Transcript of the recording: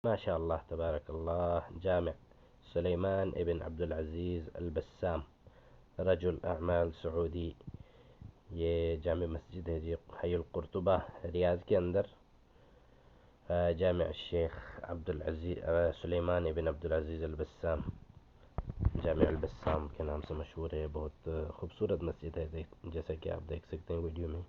माशाअल्लाह तबारकल्लाह। जामिया सुलेमान इब्न अब्दुल अज़ीज़ अल बस्साम, रजुल अमाल सऊदी। ये जामे मस्जिद है जी, हयुल कुर्तुबा, रियाज के अंदर। जामिया शेख अब्दुल अज़ीज़ सुलेमान इब्न अब्दुल अज़ीज़ अल बस्साम, जामिया अल बस्साम के नाम से मशहूर है। बहुत खूबसूरत मस्जिद है, जैसा कि आप देख सकते हैं वीडियो में।